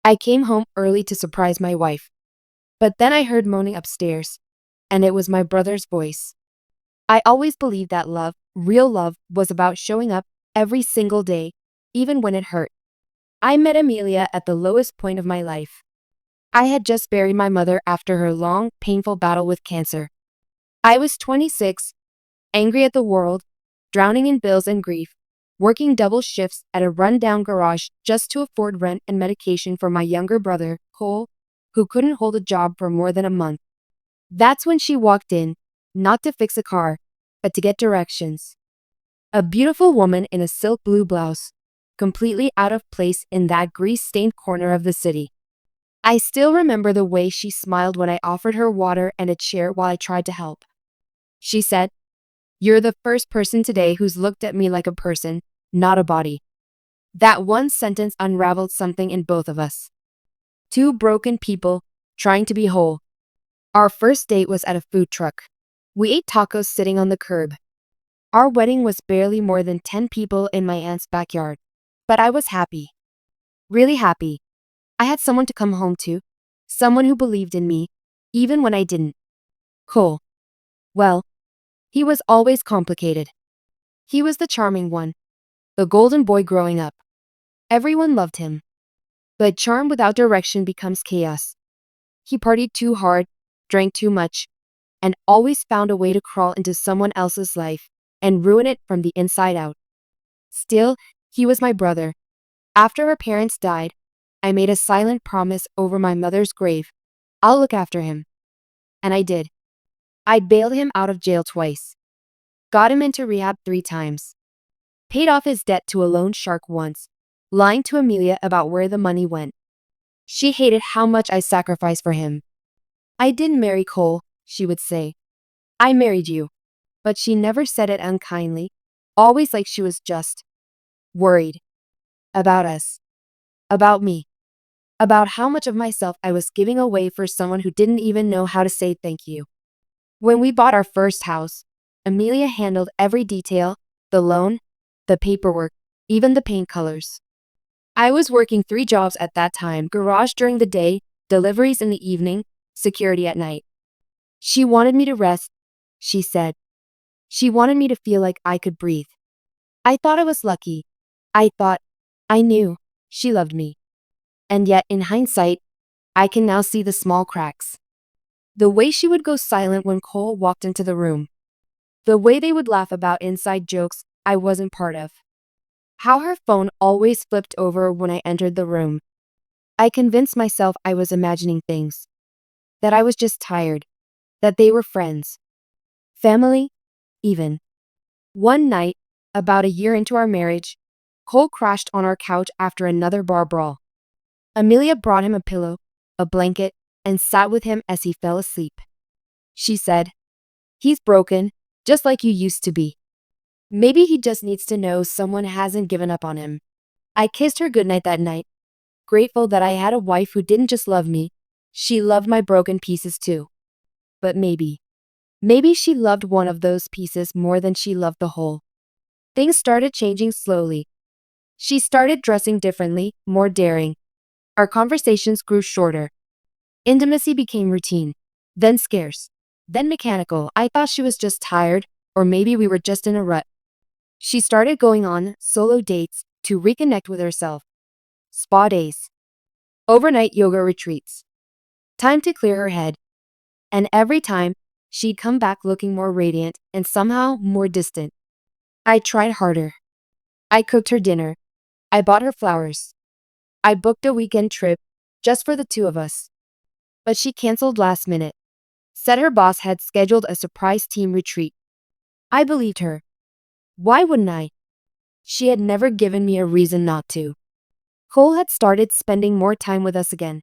I came home early to surprise my wife, but then I heard moaning upstairs, and it was my brother's voice. I always believed that love, real love, was about showing up every single day, even when it hurt. I met Amelia at the lowest point of my life. I had just buried my mother after her long, painful battle with cancer. I was 26, angry at the world, drowning in bills and grief, working double shifts at a rundown garage just to afford rent and medication for my younger brother, Cole, who couldn't hold a job for more than a month. That's when she walked in, not to fix a car, but to get directions. A beautiful woman in a silk blue blouse, completely out of place in that grease-stained corner of the city. I still remember the way she smiled when I offered her water and a chair while I tried to help. She said, "You're the first person today who's looked at me like a person, not a body." That one sentence unraveled something in both of us. Two broken people trying to be whole. Our first date was at a food truck. We ate tacos sitting on the curb. Our wedding was barely more than 10 people in my aunt's backyard. But I was happy. Really happy. I had someone to come home to. Someone who believed in me, even when I didn't. Cole. Well, he was always complicated. He was the charming one. The golden boy growing up. Everyone loved him. But charm without direction becomes chaos. He partied too hard, drank too much, and always found a way to crawl into someone else's life and ruin it from the inside out. Still, he was my brother. After our parents died, I made a silent promise over my mother's grave. I'll look after him. And I did. I bailed him out of jail twice. Got him into rehab 3 times. Paid off his debt to a loan shark once, lying to Amelia about where the money went. She hated how much I sacrificed for him. "I didn't marry Cole," she would say. "I married you." But she never said it unkindly, always like she was just worried. About us. About me. About how much of myself I was giving away for someone who didn't even know how to say thank you. When we bought our first house, Amelia handled every detail, the loan, the paperwork, even the paint colors. I was working 3 jobs at that time, garage during the day, deliveries in the evening, security at night. She wanted me to rest, she said. She wanted me to feel like I could breathe. I thought I was lucky. I knew she loved me. And yet, in hindsight, I can now see the small cracks. The way she would go silent when Cole walked into the room. The way they would laugh about inside jokes I wasn't part of. How her phone always flipped over when I entered the room. I convinced myself I was imagining things. That I was just tired. That they were friends. Family, even. One night, about a year into our marriage, Cole crashed on our couch after another bar brawl. Amelia brought him a pillow, a blanket, and sat with him as he fell asleep. She said, "He's broken, just like you used to be. Maybe he just needs to know someone hasn't given up on him." I kissed her goodnight that night, grateful that I had a wife who didn't just love me, she loved my broken pieces too. But maybe she loved one of those pieces more than she loved the whole. Things started changing slowly. She started dressing differently, more daring. Our conversations grew shorter. Intimacy became routine, then scarce, then mechanical. I thought she was just tired, or maybe we were just in a rut. She started going on solo dates to reconnect with herself. Spa days. Overnight yoga retreats. Time to clear her head. And every time, she'd come back looking more radiant and somehow more distant. I tried harder. I cooked her dinner. I bought her flowers. I booked a weekend trip just for the 2 of us. But she canceled last minute. Said her boss had scheduled a surprise team retreat. I believed her. Why wouldn't I? She had never given me a reason not to. Cole had started spending more time with us again.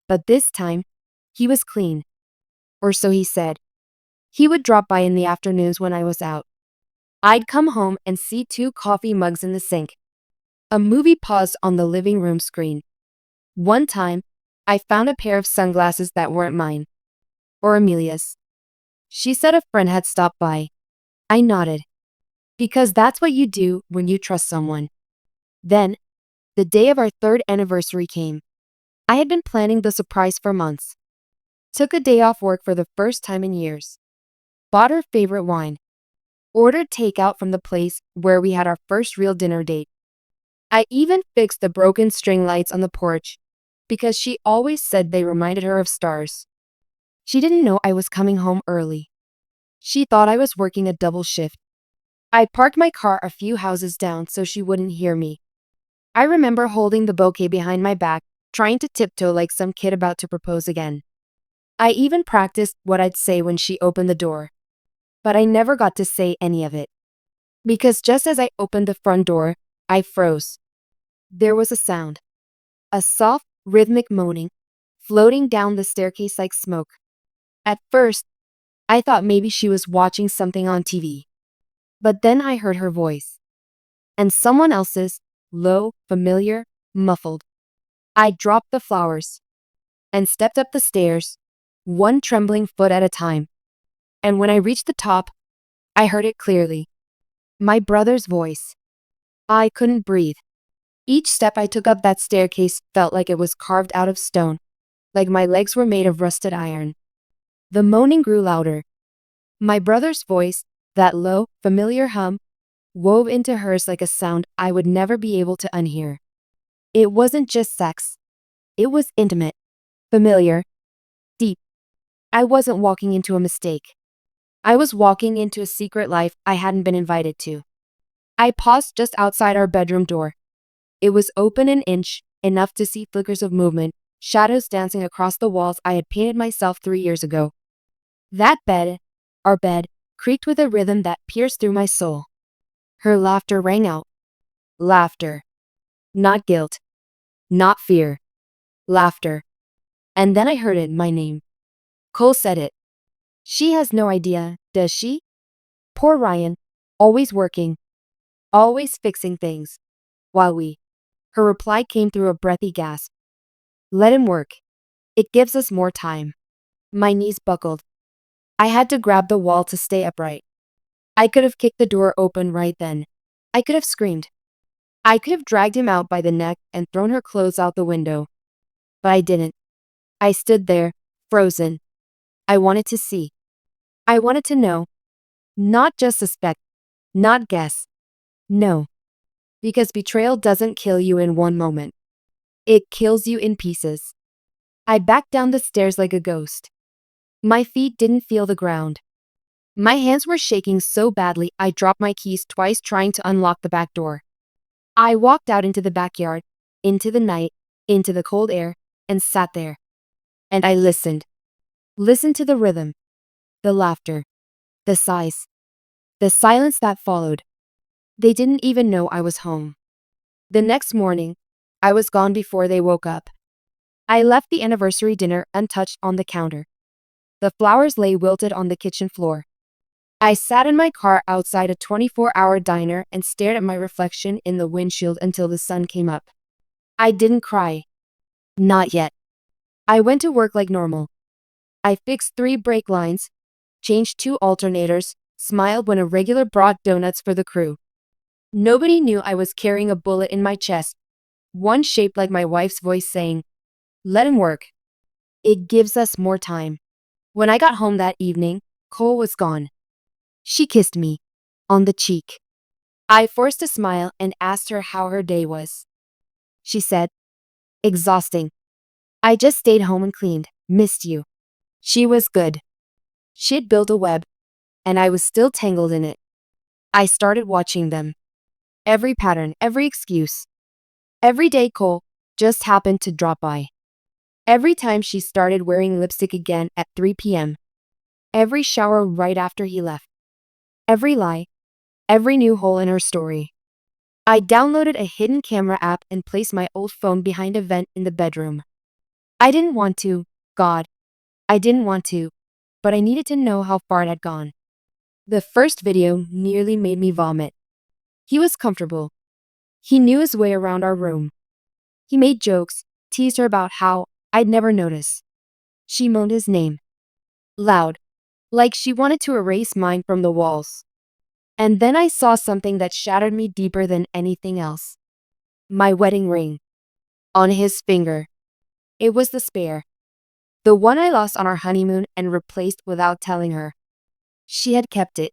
But this time, he was clean. Or so he said. He would drop by in the afternoons when I was out. I'd come home and see 2 coffee mugs in the sink. A movie paused on the living room screen. One time, I found a pair of sunglasses that weren't mine. Or Amelia's. She said a friend had stopped by. I nodded. Because that's what you do when you trust someone. Then, the day of our 3rd anniversary came. I had been planning the surprise for months. Took a day off work for the first time in years. Bought her favorite wine. Ordered takeout from the place where we had our first real dinner date. I even fixed the broken string lights on the porch because she always said they reminded her of stars. She didn't know I was coming home early. She thought I was working a double shift. I parked my car a few houses down so she wouldn't hear me. I remember holding the bouquet behind my back, trying to tiptoe like some kid about to propose again. I even practiced what I'd say when she opened the door. But I never got to say any of it. Because just as I opened the front door, I froze. There was a sound. A soft, rhythmic moaning, floating down the staircase like smoke. At first, I thought maybe she was watching something on TV. But then I heard her voice. And someone else's, low, familiar, muffled. I dropped the flowers and stepped up the stairs, one trembling foot at a time. And when I reached the top, I heard it clearly. My brother's voice. I couldn't breathe. Each step I took up that staircase felt like it was carved out of stone, like my legs were made of rusted iron. The moaning grew louder. My brother's voice, that low, familiar hum, wove into hers like a sound I would never be able to unhear. It wasn't just sex. It was intimate, familiar, deep. I wasn't walking into a mistake. I was walking into a secret life I hadn't been invited to. I paused just outside our bedroom door. It was open an inch, enough to see flickers of movement, shadows dancing across the walls I had painted myself 3 years ago. That bed, our bed, creaked with a rhythm that pierced through my soul. Her laughter rang out. Laughter. Not guilt. Not fear. Laughter. And then I heard it, my name. Cole said it. She has no idea, does she? Poor Ryan. Always working. Always fixing things. While we. Her reply came through a breathy gasp. Let him work. It gives us more time. My knees buckled. I had to grab the wall to stay upright. I could have kicked the door open right then. I could have screamed. I could have dragged him out by the neck and thrown her clothes out the window. But I didn't. I stood there, frozen. I wanted to see. I wanted to know. Not just suspect. Not guess. No. Because betrayal doesn't kill you in one moment. It kills you in pieces. I backed down the stairs like a ghost. My feet didn't feel the ground. My hands were shaking so badly I dropped my keys twice trying to unlock the back door. I walked out into the backyard, into the night, into the cold air, and sat there. And I listened. Listened to the rhythm, the laughter, the sighs, the silence that followed. They didn't even know I was home. The next morning, I was gone before they woke up. I left the anniversary dinner untouched on the counter. The flowers lay wilted on the kitchen floor. I sat in my car outside a 24-hour diner and stared at my reflection in the windshield until the sun came up. I didn't cry. Not yet. I went to work like normal. I fixed 3 brake lines, changed 2 alternators, smiled when a regular brought donuts for the crew. Nobody knew I was carrying a bullet in my chest, one shaped like my wife's voice saying, "Let him work. It gives us more time." When I got home that evening, Cole was gone. She kissed me on the cheek. I forced a smile and asked her how her day was. She said, "Exhausting. I just stayed home and cleaned. Missed you." She was good. She'd built a web, and I was still tangled in it. I started watching them. Every pattern, every excuse. Every day Cole just happened to drop by. Every time she started wearing lipstick again at 3 p.m. Every shower right after he left. Every lie. Every new hole in her story. I downloaded a hidden camera app and placed my old phone behind a vent in the bedroom. I didn't want to, God. I didn't want to, but I needed to know how far it had gone. The first video nearly made me vomit. He was comfortable. He knew his way around our room. He made jokes, teased her about how I'd never notice. She moaned his name. Loud. Like she wanted to erase mine from the walls. And then I saw something that shattered me deeper than anything else. My wedding ring. On his finger. It was the spare. The one I lost on our honeymoon and replaced without telling her. She had kept it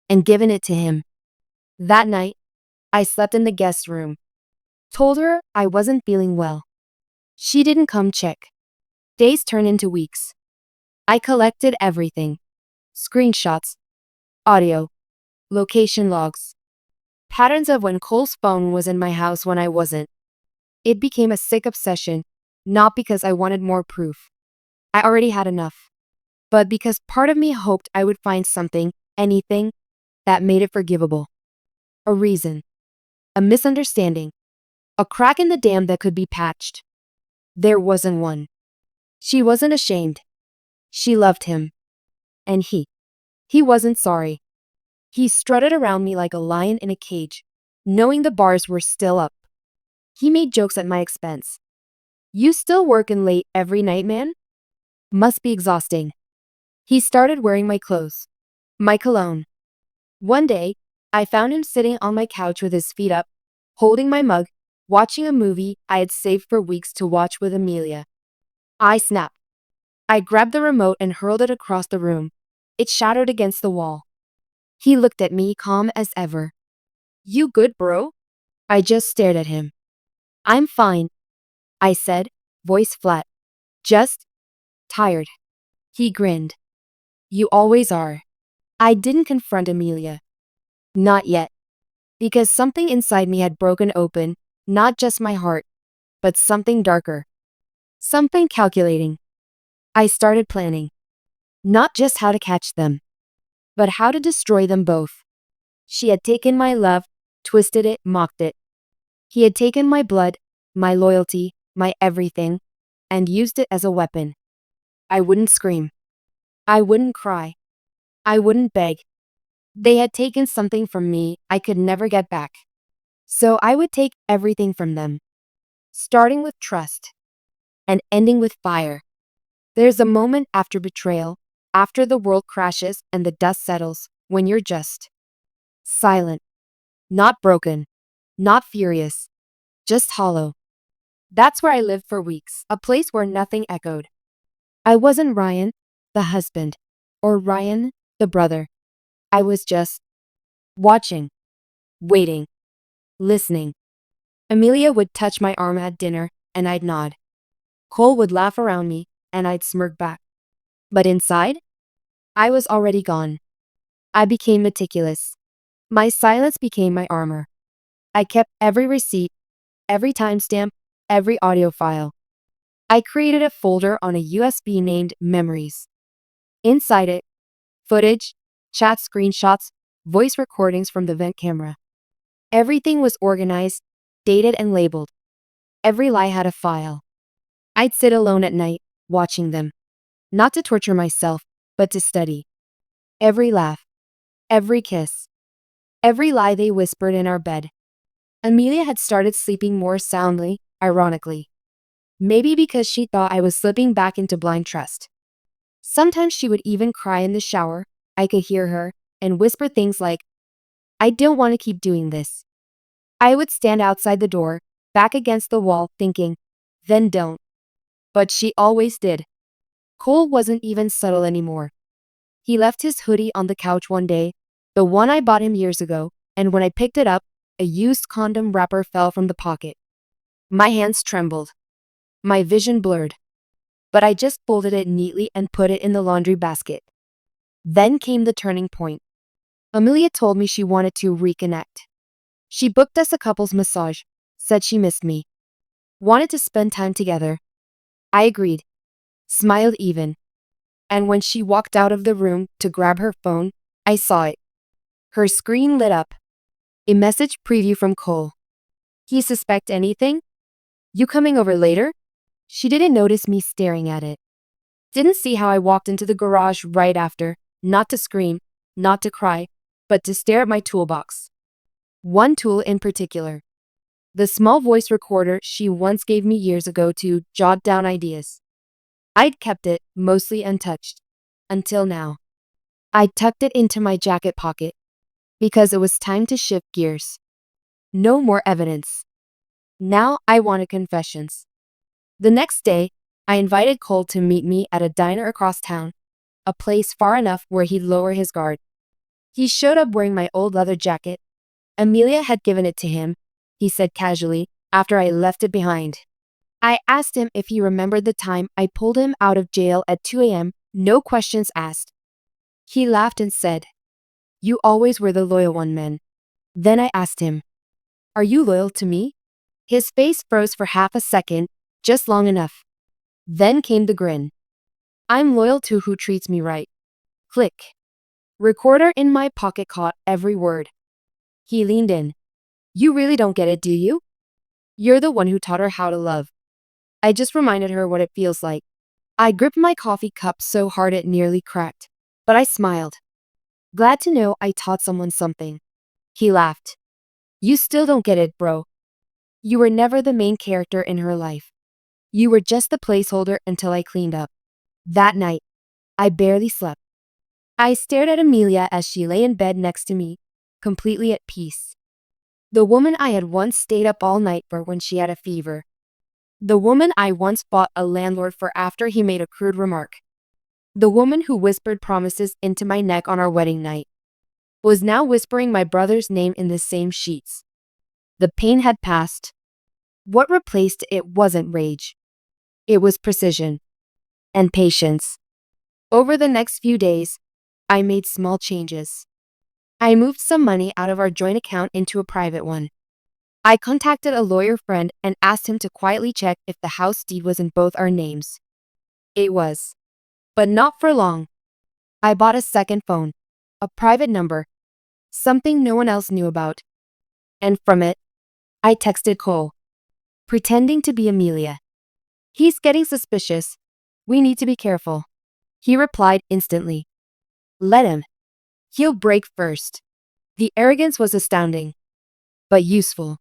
and given it to him. That night, I slept in the guest room. Told her I wasn't feeling well. She didn't come check. Days turned into weeks. I collected everything. Screenshots, audio, location logs, patterns of when Cole's phone was in my house when I wasn't. It became a sick obsession, not because I wanted more proof. I already had enough. But because part of me hoped I would find something, anything, that made it forgivable. A reason. A misunderstanding. A crack in the dam that could be patched. There wasn't one. She wasn't ashamed. She loved him. And he wasn't sorry. He strutted around me like a lion in a cage, knowing the bars were still up. He made jokes at my expense. You still working late every night, man? Must be exhausting. He started wearing my clothes. My cologne. One day, I found him sitting on my couch with his feet up, holding my mug, watching a movie I had saved for weeks to watch with Amelia. I snapped. I grabbed the remote and hurled it across the room. It shattered against the wall. He looked at me calm as ever. You good, bro? I just stared at him. I'm fine, I said, voice flat. Just tired. He grinned. You always are. I didn't confront Amelia. Not yet. Because something inside me had broken open, not just my heart, but something darker. Something calculating. I started planning. Not just how to catch them, but how to destroy them both. She had taken my love, twisted it, mocked it. He had taken my blood, my loyalty, my everything, and used it as a weapon. I wouldn't scream. I wouldn't cry. I wouldn't beg. They had taken something from me I could never get back. So I would take everything from them, starting with trust and ending with fire. There's a moment after betrayal, after the world crashes and the dust settles, when you're just silent, not broken, not furious, just hollow. That's where I lived for weeks, a place where nothing echoed. I wasn't Ryan, the husband, or Ryan, the brother. I was just watching, waiting, listening. Amelia would touch my arm at dinner, and I'd nod. Cole would laugh around me, and I'd smirk back. But inside, I was already gone. I became meticulous. My silence became my armor. I kept every receipt, every timestamp, every audio file. I created a folder on a USB named Memories. Inside it, footage, chat screenshots, voice recordings from the vent camera. Everything was organized, dated and labeled. Every lie had a file. I'd sit alone at night, watching them. Not to torture myself, but to study. Every laugh, every kiss, every lie they whispered in our bed. Amelia had started sleeping more soundly, ironically. Maybe because she thought I was slipping back into blind trust. Sometimes she would even cry in the shower. I could hear her, and whisper things like, I don't want to keep doing this. I would stand outside the door, back against the wall, thinking, then don't. But she always did. Cole wasn't even subtle anymore. He left his hoodie on the couch one day, the one I bought him years ago, and when I picked it up, a used condom wrapper fell from the pocket. My hands trembled. My vision blurred. But I just folded it neatly and put it in the laundry basket. Then came the turning point. Amelia told me she wanted to reconnect. She booked us a couples massage, said she missed me, wanted to spend time together. I agreed, smiled even. And when she walked out of the room to grab her phone, I saw it. Her screen lit up. A message preview from Cole. He suspect anything? You coming over later? She didn't notice me staring at it. Didn't see how I walked into the garage right after, not to scream, not to cry, but to stare at my toolbox. One tool in particular. The small voice recorder she once gave me years ago to jot down ideas. I'd kept it, mostly untouched. Until now. I tucked it into my jacket pocket. Because it was time to shift gears. No more evidence. Now I wanted confessions. The next day, I invited Cole to meet me at a diner across town, a place far enough where he'd lower his guard. He showed up wearing my old leather jacket. Amelia had given it to him, he said casually, after I left it behind. I asked him if he remembered the time I pulled him out of jail at 2 a.m., no questions asked. He laughed and said, "You always were the loyal one, man." Then I asked him, "Are you loyal to me?" His face froze for half a second, just long enough. Then came the grin. "I'm loyal to who treats me right." Click. Recorder in my pocket caught every word. He leaned in. "You really don't get it, do you? You're the one who taught her how to love." I just reminded her what it feels like. I gripped my coffee cup so hard it nearly cracked, but I smiled. "Glad to know I taught someone something." He laughed. "You still don't get it, bro. You were never the main character in her life. You were just the placeholder until I cleaned up." That night, I barely slept. I stared at Amelia as she lay in bed next to me, completely at peace. The woman I had once stayed up all night for when she had a fever. The woman I once fought a landlord for after he made a crude remark. The woman who whispered promises into my neck on our wedding night was now whispering my brother's name in the same sheets. The pain had passed. What replaced it wasn't rage. It was precision and patience. Over the next few days, I made small changes. I moved some money out of our joint account into a private one. I contacted a lawyer friend and asked him to quietly check if the house deed was in both our names. It was. But not for long. I bought a second phone, a private number, something no one else knew about. And from it, I texted Cole, pretending to be Amelia. "He's getting suspicious. We need to be careful." He replied instantly, "Let him. He'll break first." The arrogance was astounding, but useful.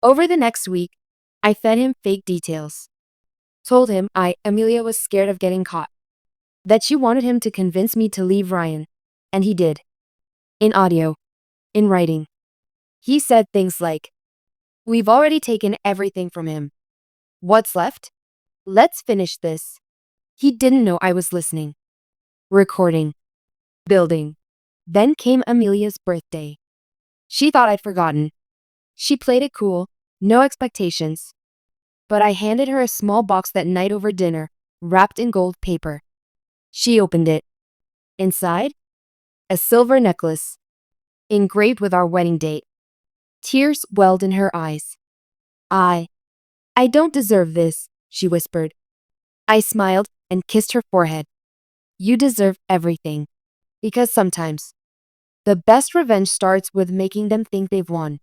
Over the next week, I fed him fake details. Told him Amelia was scared of getting caught. That she wanted him to convince me to leave Ryan. And he did. In audio. In writing. He said things like, "We've already taken everything from him. What's left? Let's finish this." He didn't know I was listening. Recording. Building. Then came Amelia's birthday. She thought I'd forgotten. She played it cool, no expectations. But I handed her a small box that night over dinner, wrapped in gold paper. She opened it. Inside, a silver necklace, engraved with our wedding date. Tears welled in her eyes. I don't deserve this," she whispered. I smiled and kissed her forehead. "You deserve everything. Because sometimes, the best revenge starts with making them think they've won."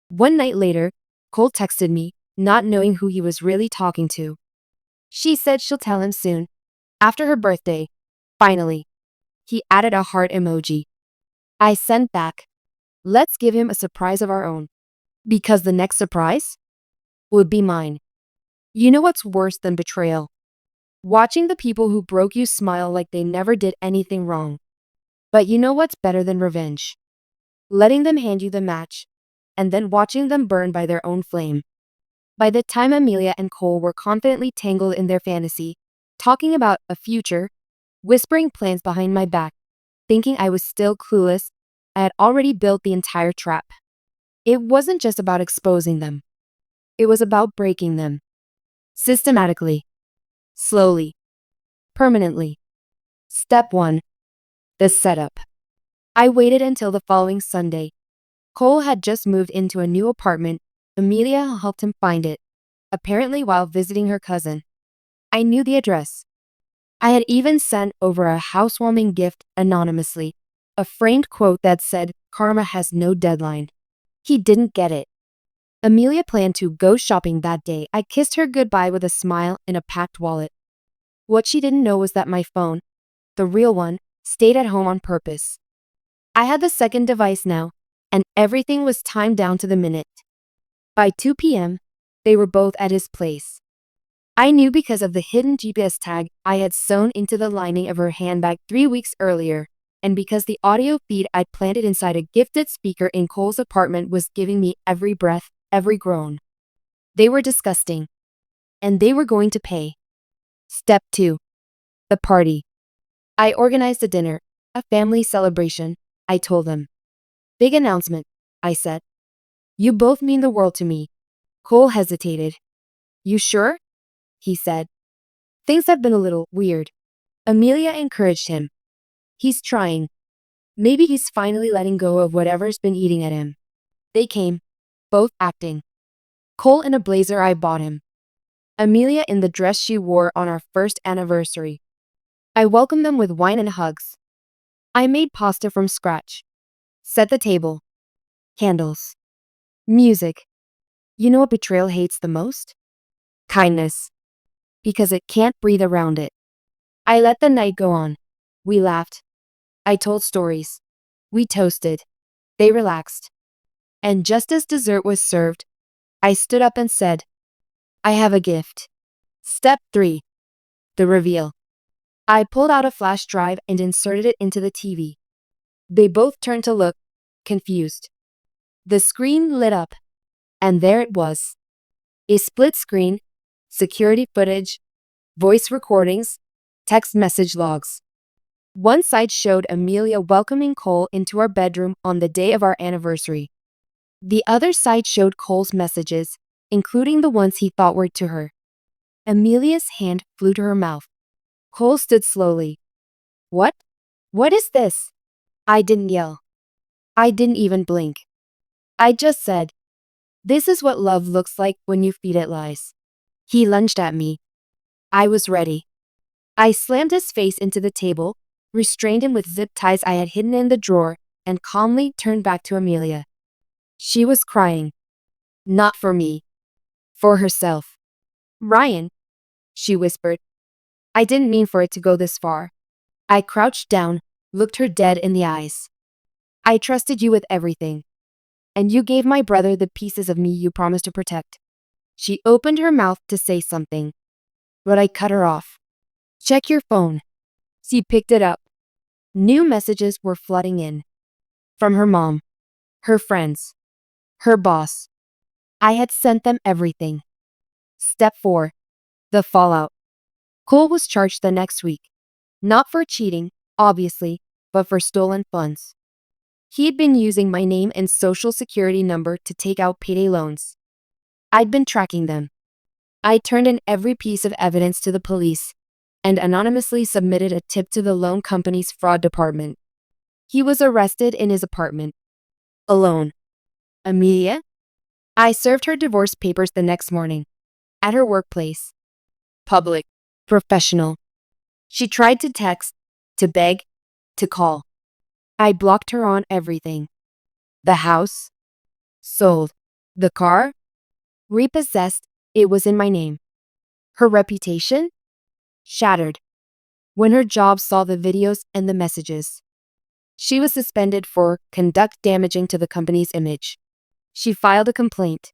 One night later, Cole texted me, not knowing who he was really talking to. She said she'll tell him soon. After her birthday. Finally. He added a heart emoji. I sent back, "Let's give him a surprise of our own." Because the next surprise would be mine. You know what's worse than betrayal? Watching the people who broke you smile like they never did anything wrong. But you know what's better than revenge? Letting them hand you the match, and then watching them burn by their own flame. By the time Amelia and Cole were confidently tangled in their fantasy, talking about a future, whispering plans behind my back, thinking I was still clueless, I had already built the entire trap. It wasn't just about exposing them. It was about breaking them. Systematically. Slowly. Permanently. Step 1. The setup. I waited until the following Sunday. Cole had just moved into a new apartment. Amelia helped him find it, apparently while visiting her cousin. I knew the address. I had even sent over a housewarming gift anonymously, a framed quote that said, "Karma has no deadline." He didn't get it. Amelia planned to go shopping that day. I kissed her goodbye with a smile and a packed wallet. What she didn't know was that my phone, the real one, stayed at home on purpose. I had the second device now, and everything was timed down to the minute. By 2 p.m., they were both at his place. I knew because of the hidden GPS tag I had sewn into the lining of her handbag 3 weeks earlier, and because the audio feed I'd planted inside a gifted speaker in Cole's apartment was giving me every breath, every groan. They were disgusting. And they were going to pay. Step 2. The party. I organized a dinner, a family celebration, I told them. Big announcement, I said. You both mean the world to me. Cole hesitated. You sure? He said. Things have been a little weird. Amelia encouraged him. He's trying. Maybe he's finally letting go of whatever's been eating at him. They came, both acting. Cole in a blazer I bought him. Amelia in the dress she wore on our first anniversary. I welcomed them with wine and hugs. I made pasta from scratch. Set the table. Candles. Music. You know what betrayal hates the most? Kindness. Because it can't breathe around it. I let the night go on. We laughed. I told stories. We toasted. They relaxed. And just as dessert was served, I stood up and said, I have a gift. Step 3. The reveal. I pulled out a flash drive and inserted it into the TV. They both turned to look, confused. The screen lit up, and there it was. A split screen, security footage, voice recordings, text message logs. One side showed Amelia welcoming Cole into our bedroom on the day of our anniversary. The other side showed Cole's messages, including the ones he thought were to her. Amelia's hand flew to her mouth. Cole stood slowly. What? What is this? I didn't yell. I didn't even blink. I just said, this is what love looks like when you feed it lies. He lunged at me. I was ready. I slammed his face into the table, restrained him with zip ties I had hidden in the drawer, and calmly turned back to Amelia. She was crying. Not for me. For herself. Ryan, she whispered. I didn't mean for it to go this far. I crouched down, looked her dead in the eyes. I trusted you with everything. And you gave my brother the pieces of me you promised to protect. She opened her mouth to say something, but I cut her off. Check your phone. She picked it up. New messages were flooding in. From her mom, her friends, her boss. I had sent them everything. Step 4. The fallout. Cole was charged the next week. Not for cheating, obviously, but for stolen funds. He'd been using my name and social security number to take out payday loans. I'd been tracking them. I turned in every piece of evidence to the police and anonymously submitted a tip to the loan company's fraud department. He was arrested in his apartment. Alone. Amelia? I served her divorce papers the next morning. At her workplace. Public. Professional. She tried to text, to beg, to call. I blocked her on everything. The house. Sold. The car. Repossessed. It was in my name. Her reputation? Shattered. When her job saw the videos and the messages. She was suspended for conduct damaging to the company's image. She filed a complaint.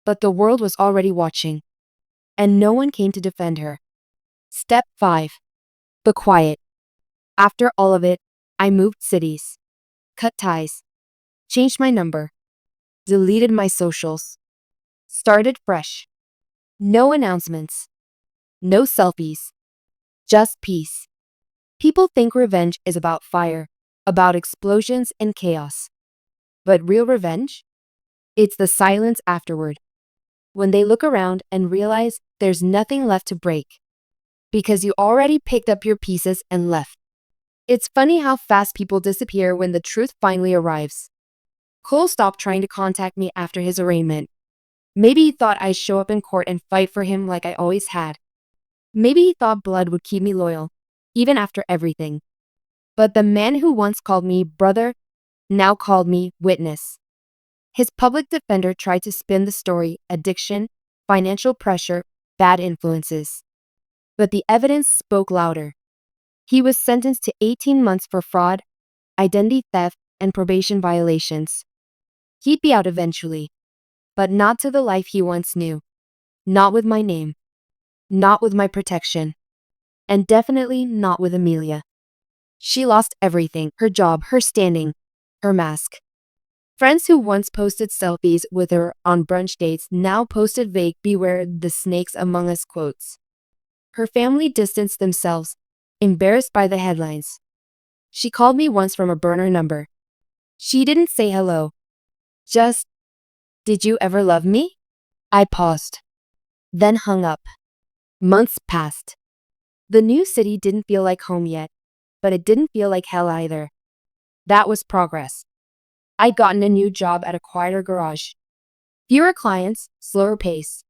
But the world was already watching. And no one came to defend her. Step 5. The quiet. After all of it, I moved cities. Cut ties. Changed my number. Deleted my socials. Started fresh. No announcements. No selfies. Just peace. People think revenge is about fire, about explosions and chaos. But real revenge? It's the silence afterward. When they look around and realize there's nothing left to break. Because you already picked up your pieces and left. It's funny how fast people disappear when the truth finally arrives. Cole stopped trying to contact me after his arraignment. Maybe he thought I'd show up in court and fight for him like I always had. Maybe he thought blood would keep me loyal, even after everything. But the man who once called me brother, now called me witness. His public defender tried to spin the story, addiction, financial pressure, bad influences. But the evidence spoke louder. He was sentenced to 18 months for fraud, identity theft, and probation violations. He'd be out eventually. But not to the life he once knew. Not with my name. Not with my protection. And definitely not with Amelia. She lost everything, her job, her standing, her mask. Friends who once posted selfies with her on brunch dates now posted vague "beware the snakes among us" quotes. Her family distanced themselves, embarrassed by the headlines. She called me once from a burner number. She didn't say hello. Just, "Did you ever love me?" I paused, then hung up. Months passed. The new city didn't feel like home yet, but it didn't feel like hell either. That was progress. I'd gotten a new job at a quieter garage. Fewer clients, slower pace.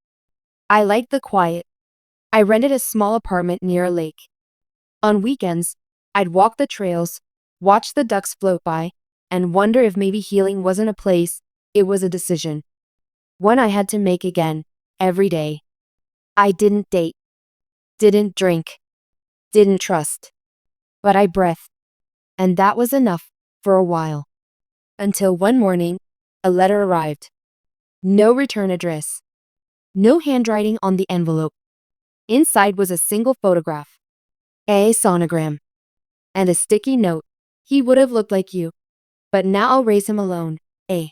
I liked the quiet. I rented a small apartment near a lake. On weekends, I'd walk the trails, watch the ducks float by, and wonder if maybe healing wasn't a place, it was a decision. One I had to make again, every day. I didn't date, didn't drink, didn't trust. But I breathed. And that was enough, for a while. Until one morning, a letter arrived. No return address. No handwriting on the envelope. Inside was a single photograph. A sonogram. And a sticky note. "He would have looked like you. But now I'll raise him alone. A."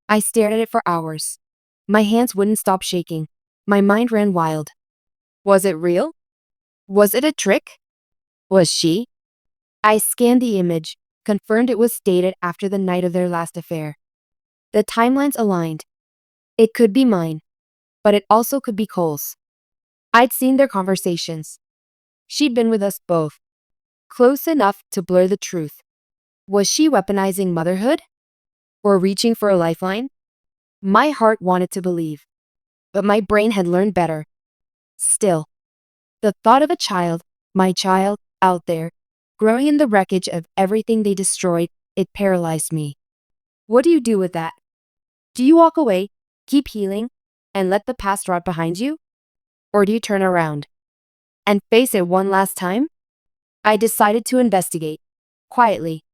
I stared at it for hours. My hands wouldn't stop shaking. My mind ran wild. Was it real? Was it a trick? Was she? I scanned the image, confirmed it was dated after the night of their last affair. The timelines aligned. It could be mine, but it also could be Cole's. I'd seen their conversations. She'd been with us both, close enough to blur the truth. Was she weaponizing motherhood? Or reaching for a lifeline? My heart wanted to believe, but my brain had learned better. Still, the thought of a child, my child, out there, growing in the wreckage of everything they destroyed, it paralyzed me. What do you do with that? Do you walk away, keep healing, and let the past rot behind you? Or do you turn around and face it one last time? I decided to investigate, quietly.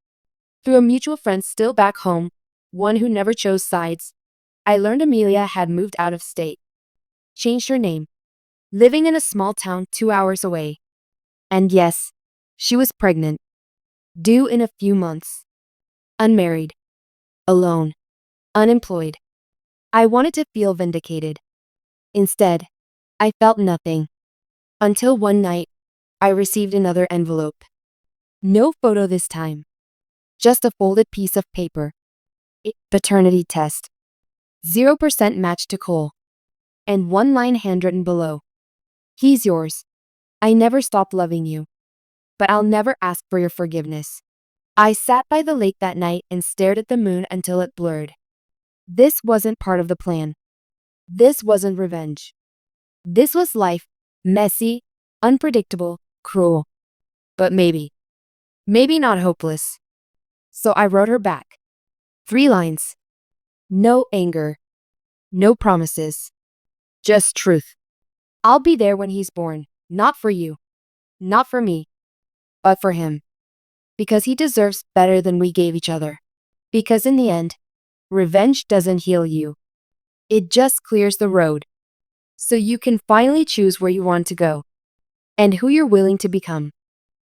Through a mutual friend still back home, one who never chose sides, I learned Amelia had moved out of state, changed her name, living in a small town 2 hours away. And yes, she was pregnant, due in a few months. Unmarried, alone, unemployed. I wanted to feel vindicated. Instead, I felt nothing. Until one night, I received another envelope. No photo this time. Just a folded piece of paper. Paternity test. 0% match to Cole. And one line handwritten below. "He's yours. I never stopped loving you. But I'll never ask for your forgiveness." I sat by the lake that night and stared at the moon until it blurred. This wasn't part of the plan. This wasn't revenge. This was life, messy, unpredictable, cruel. But maybe not hopeless. So I wrote her back. 3 lines. No anger. No promises. Just truth. "I'll be there when he's born. Not for you. Not for me. But for him. Because he deserves better than we gave each other. Because in the end, revenge doesn't heal you. It just clears the road. So you can finally choose where you want to go. And who you're willing to become."